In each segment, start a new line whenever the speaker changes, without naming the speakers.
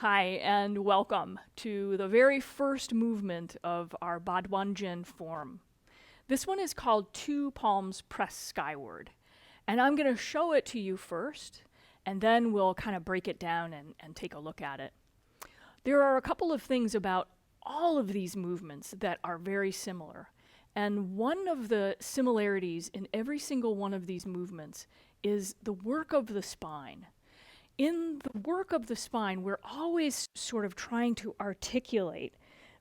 Hi, and welcome to the very first movement of our Baduanjin form. This one is called Two Palms Press Skyward. And I'm going to show it to you first, and then we'll kind of break it down and take a look at it. There are a couple of things about all of these movements that are very similar. And one of the similarities in every single one of these movements is the work of the spine. In the work of the spine, we're always sort of trying to articulate,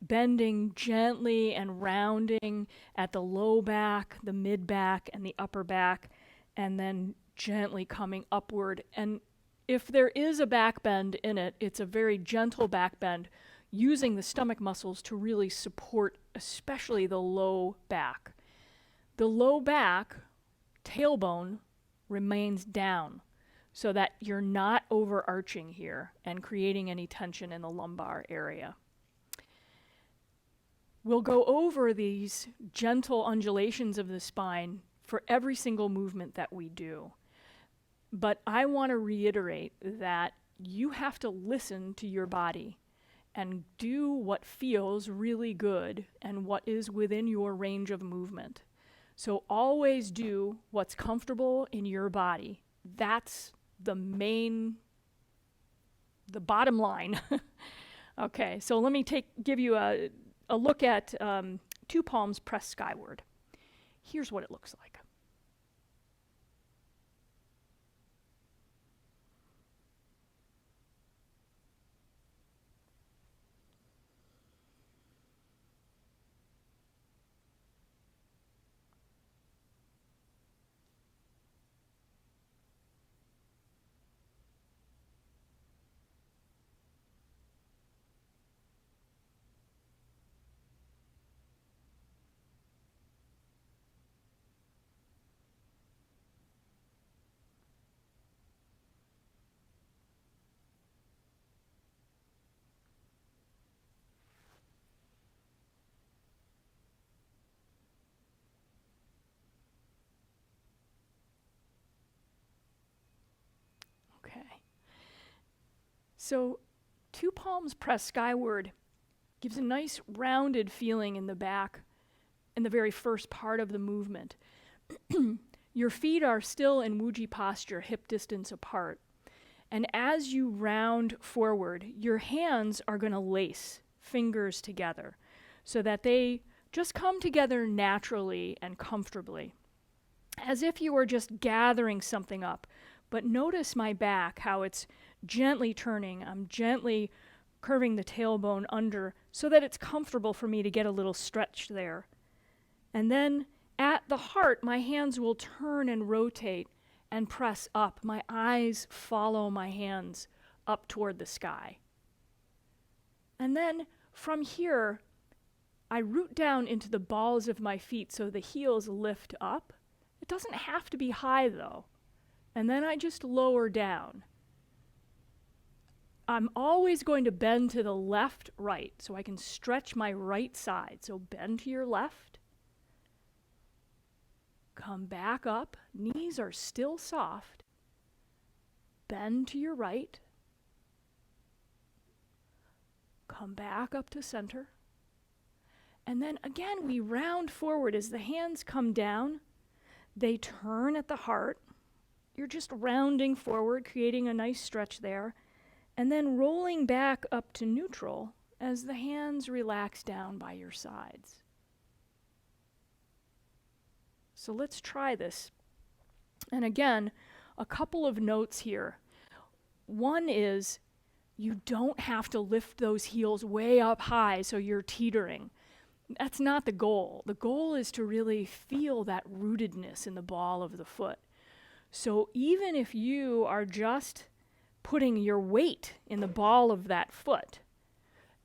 bending gently and rounding at the low back, the mid back, and the upper back, and then gently coming upward. And if there is a back bend in it, it's a very gentle back bend, using the stomach muscles to really support especially the low back. The low back, tailbone, remains down, so that you're not overarching here and creating any tension in the lumbar area. We'll go over these gentle undulations of the spine for every single movement that we do. But I want to reiterate that you have to listen to your body and do what feels really good and what is within your range of movement. So always do what's comfortable in your body. That's the bottom line. Okay, so let me give you a look at two palms pressed skyward. Here's what it looks like. Okay. So two palms pressed skyward gives a nice rounded feeling in the back in the very first part of the movement. Your feet are still in Wuji posture, hip distance apart. And as you round forward, your hands are going to lace fingers together so that they just come together naturally and comfortably, as if you were just gathering something up. But notice my back, how it's gently turning. I'm gently curving the tailbone under so that it's comfortable for me to get a little stretch there. And then at the heart, my hands will turn and rotate and press up. My eyes follow my hands up toward the sky. And then from here, I root down into the balls of my feet so the heels lift up. It doesn't have to be high though. And then I just lower down. I'm always going to bend to the left, right, so I can stretch my right side. So bend to your left. Come back up. Knees are still soft. Bend to your right. Come back up to center. And then again, we round forward as the hands come down. They turn at the heart. You're just rounding forward, creating a nice stretch there, and then rolling back up to neutral as the hands relax down by your sides. So let's try this. And again, a couple of notes here. One is you don't have to lift those heels way up high so you're teetering. That's not the goal. The goal is to really feel that rootedness in the ball of the foot. So even if you are just putting your weight in the ball of that foot,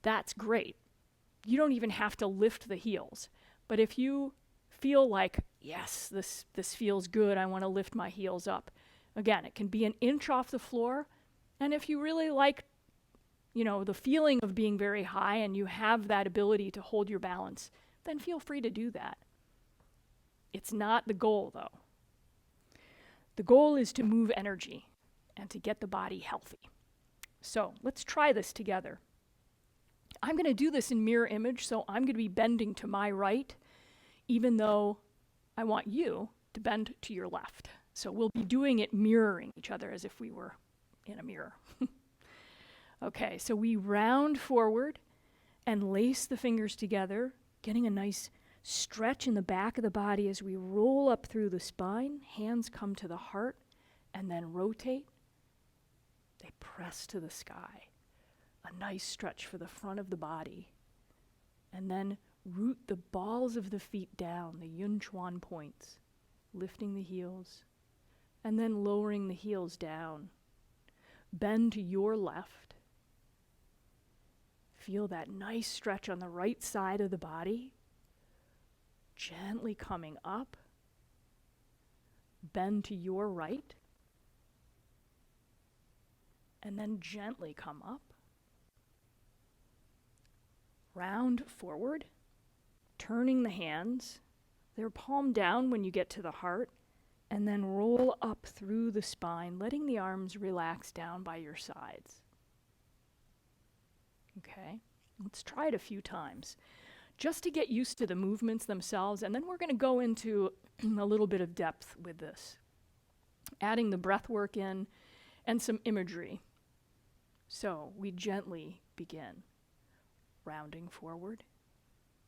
that's great. You don't even have to lift the heels. But if you feel like, yes, this feels good, I want to lift my heels up. Again, it can be an inch off the floor. And if you really like, the feeling of being very high and you have that ability to hold your balance, then feel free to do that. It's not the goal though. The goal is to move energy and to get the body healthy. So let's try this together. I'm going to do this in mirror image, so I'm going to be bending to my right, even though I want you to bend to your left. So we'll be doing it mirroring each other as if we were in a mirror. Okay, so we round forward and lace the fingers together, getting a nice stretch in the back of the body as we roll up through the spine. Hands come to the heart and then rotate. They press to the sky. A nice stretch for the front of the body. And then root the balls of the feet down, the Yun Chuan points, lifting the heels, and then lowering the heels down. Bend to your left. Feel that nice stretch on the right side of the body. Gently coming up. Bend to your right. And then gently come up. Round forward, turning the hands. They're palm down when you get to the heart, and then roll up through the spine, letting the arms relax down by your sides. Okay, let's try it a few times, just to get used to the movements themselves, and then we're going to go into a little bit of depth with this, adding the breath work in and some imagery. So we gently begin. Rounding forward,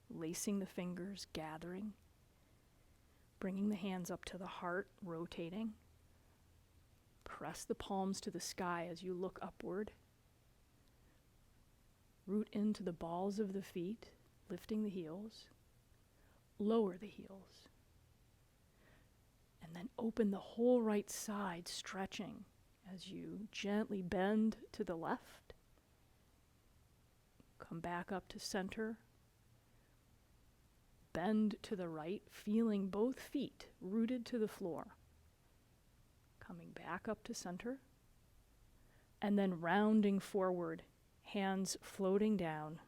lacing the fingers, gathering, bringing the hands up to the heart, rotating. Press the palms to the sky as you look upward. Root into the balls of the feet, lifting the heels. Lower the heels. And then open the whole right side, stretching as you gently bend to the left. Come back up to center. Bend to the right, feeling both feet rooted to the floor. Coming back up to center. And then rounding forward, hands floating down.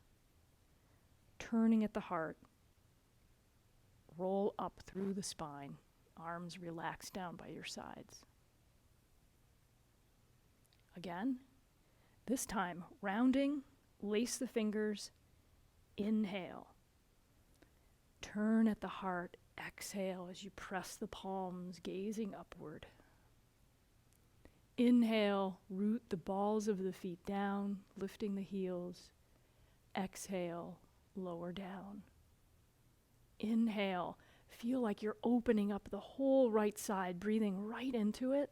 Turning at the heart. Roll up through the spine. Arms relax down by your sides. Again, this time rounding. Lace the fingers, inhale. Turn at the heart, exhale as you press the palms, gazing upward. Inhale, root the balls of the feet down, lifting the heels. Exhale, lower down. Inhale, feel like you're opening up the whole right side, breathing right into it.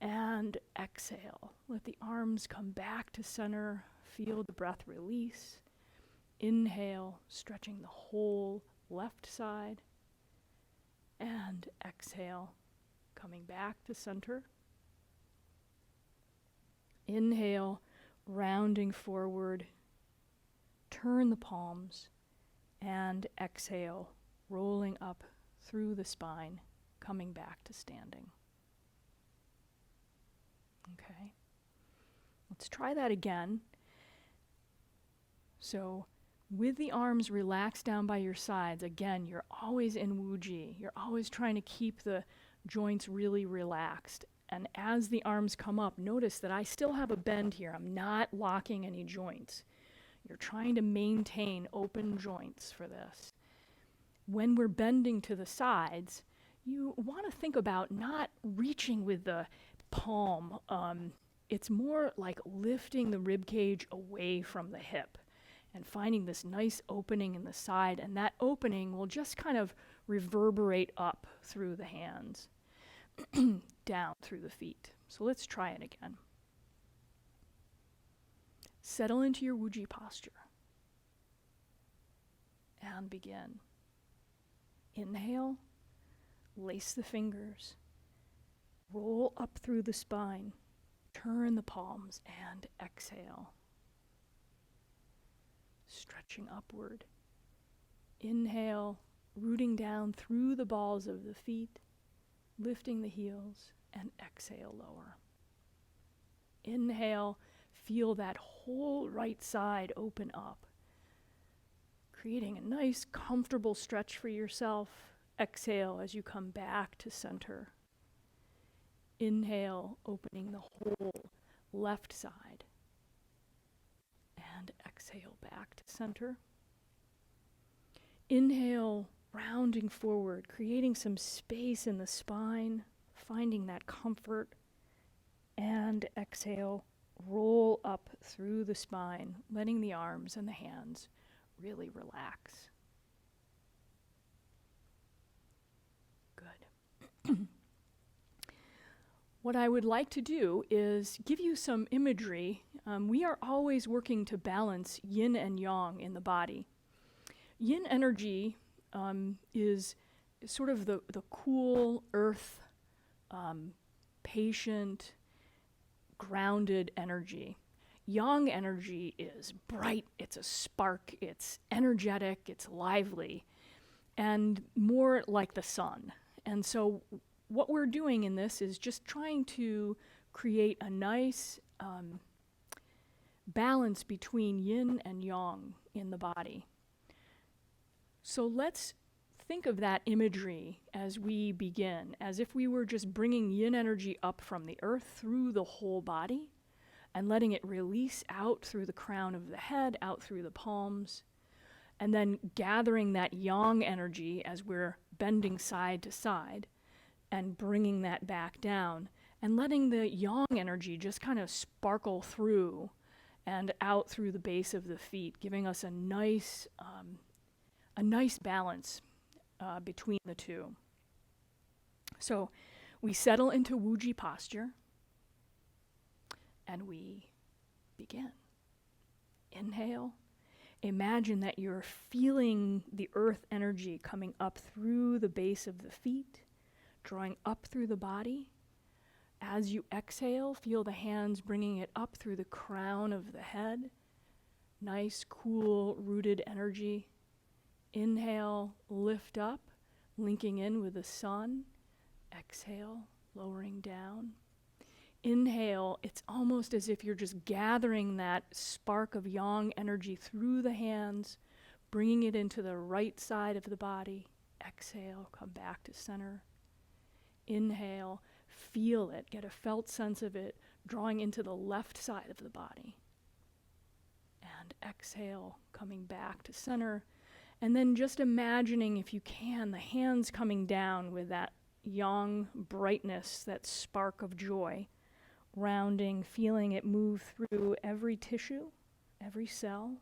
And exhale, let the arms come back to center. Feel the breath release. Inhale, stretching the whole left side. And exhale, coming back to center. Inhale, rounding forward. Turn the palms. And exhale, rolling up through the spine, coming back to standing. Okay. Let's try that again. So with the arms relaxed down by your sides, again, you're always in Wuji. You're always trying to keep the joints really relaxed. And as the arms come up, notice that I still have a bend here. I'm not locking any joints. You're trying to maintain open joints for this. When we're bending to the sides, you want to think about not reaching with the palm. It's more like lifting the rib cage away from the hip and finding this nice opening in the side, and that opening will just kind of reverberate up through the hands, down through the feet. So let's try it again. Settle into your Wuji posture and begin. Inhale, lace the fingers, roll up through the spine, turn the palms, and exhale. Stretching upward. Inhale, rooting down through the balls of the feet, lifting the heels, and exhale, lower. Inhale, feel that whole right side open up, creating a nice, comfortable stretch for yourself. Exhale as you come back to center. Inhale, opening the whole left side. And exhale back to center. Inhale, rounding forward, creating some space in the spine, finding that comfort. And exhale, roll up through the spine, letting the arms and the hands really relax. Good. What I would like to do is give you some imagery. We are always working to balance yin and yang in the body. Yin energy is sort of the cool, earth, patient, grounded energy. Yang energy is bright, it's a spark, it's energetic, it's lively, and more like the sun. And so what we're doing in this is just trying to create a nice balance between yin and yang in the body. So let's think of that imagery as we begin, as if we were just bringing yin energy up from the earth through the whole body and letting it release out through the crown of the head, out through the palms, and then gathering that yang energy as we're bending side to side and bringing that back down and letting the yang energy just kind of sparkle through and out through the base of the feet, giving us a nice balance between the two. So we settle into Wuji posture and we begin. Inhale. Imagine that you're feeling the earth energy coming up through the base of the feet, drawing up through the body. As you exhale, feel the hands bringing it up through the crown of the head. Nice, cool, rooted energy. Inhale, lift up, linking in with the sun. Exhale, lowering down. Inhale, it's almost as if you're just gathering that spark of yang energy through the hands, bringing it into the right side of the body. Exhale, come back to center. Inhale, feel it, get a felt sense of it, drawing into the left side of the body. And exhale, coming back to center. And then just imagining, if you can, the hands coming down with that yang brightness, that spark of joy, rounding, feeling it move through every tissue, every cell.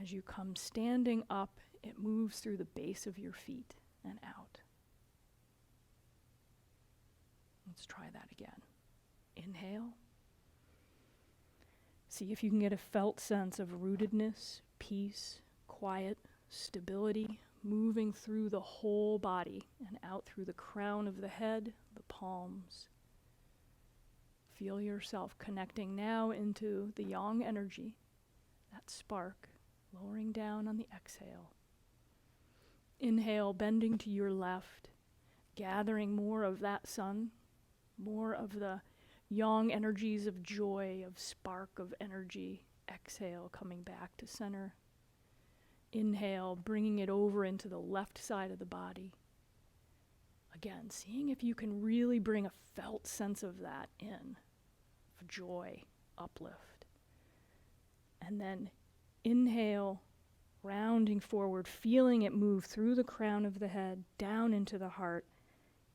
As you come standing up, it moves through the base of your feet and out. Let's try that again. Inhale. See if you can get a felt sense of rootedness, peace, quiet, stability, moving through the whole body and out through the crown of the head, the palms. Feel yourself connecting now into the yang energy, that spark, lowering down on the exhale. Inhale, bending to your left, gathering more of that sun, more of the yang energies of joy, of spark of energy. Exhale, coming back to center. Inhale, bringing it over into the left side of the body. Again, seeing if you can really bring a felt sense of that in, of joy, uplift. And then inhale, rounding forward, feeling it move through the crown of the head, down into the heart,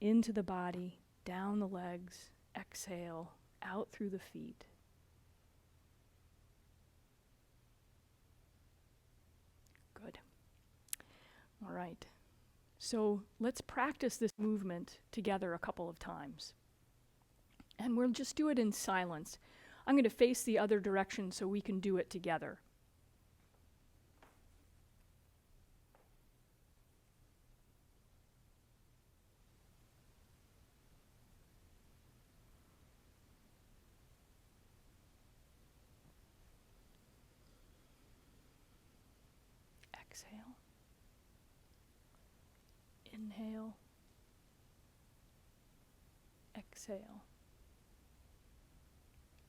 into the body, down the legs. Exhale, out through the feet. Good. All right. So let's practice this movement together a couple of times. And we'll just do it in silence. I'm going to face the other direction so we can do it together. Exhale. Inhale. Exhale.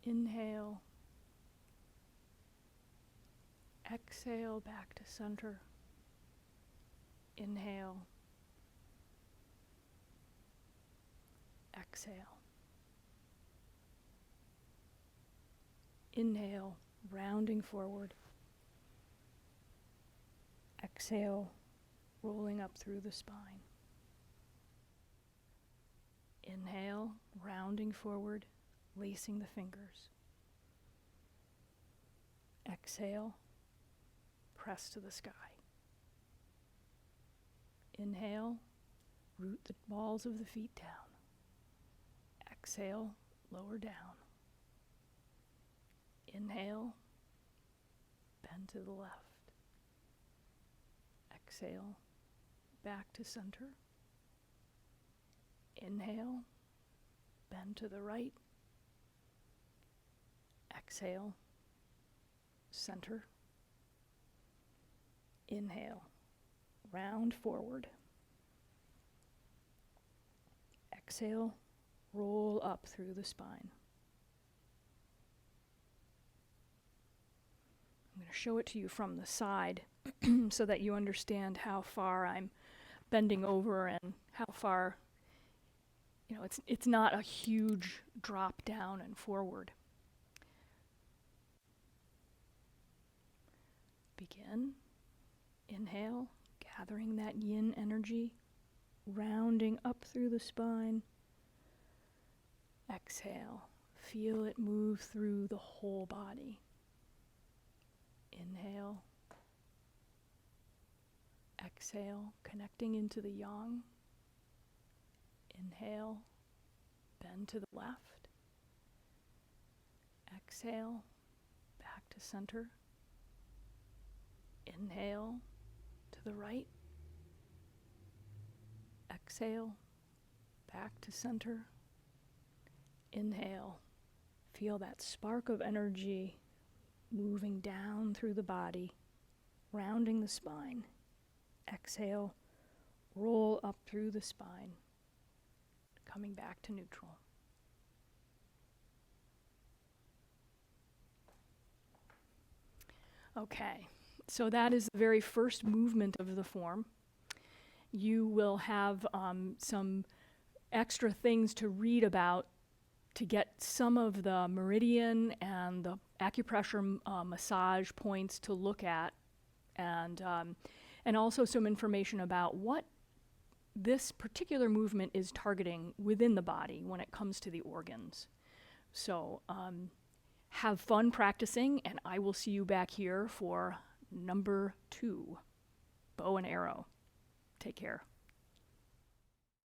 Inhale. Exhale back to center. Inhale. Exhale. Inhale, rounding forward. Exhale, rolling up through the spine. Inhale, rounding forward, lacing the fingers. Exhale, press to the sky. Inhale, root the balls of the feet down. Exhale, lower down. Inhale, bend to the left. Exhale, back to center. Inhale, bend to the right. Exhale, center. Inhale, round forward. Exhale, roll up through the spine. I'm going to show it to you from the side so that you understand how far I'm bending over and how far, it's not a huge drop down and forward. Begin. Inhale, gathering that yin energy, rounding up through the spine. Exhale, feel it move through the whole body. Inhale. Exhale, connecting into the yang. Inhale, bend to the left. Exhale, back to center. Inhale, to the right. Exhale, back to center. Inhale, feel that spark of energy moving down through the body, rounding the spine. Exhale, roll up through the spine, coming back to neutral. Okay, so that is the very first movement of the form. You will have some extra things to read about to get some of the meridian and the acupressure massage points to look at, and also some information about what this particular movement is targeting within the body when it comes to the organs. So have fun practicing, and I will see you back here for number 2, bow and arrow. Take care.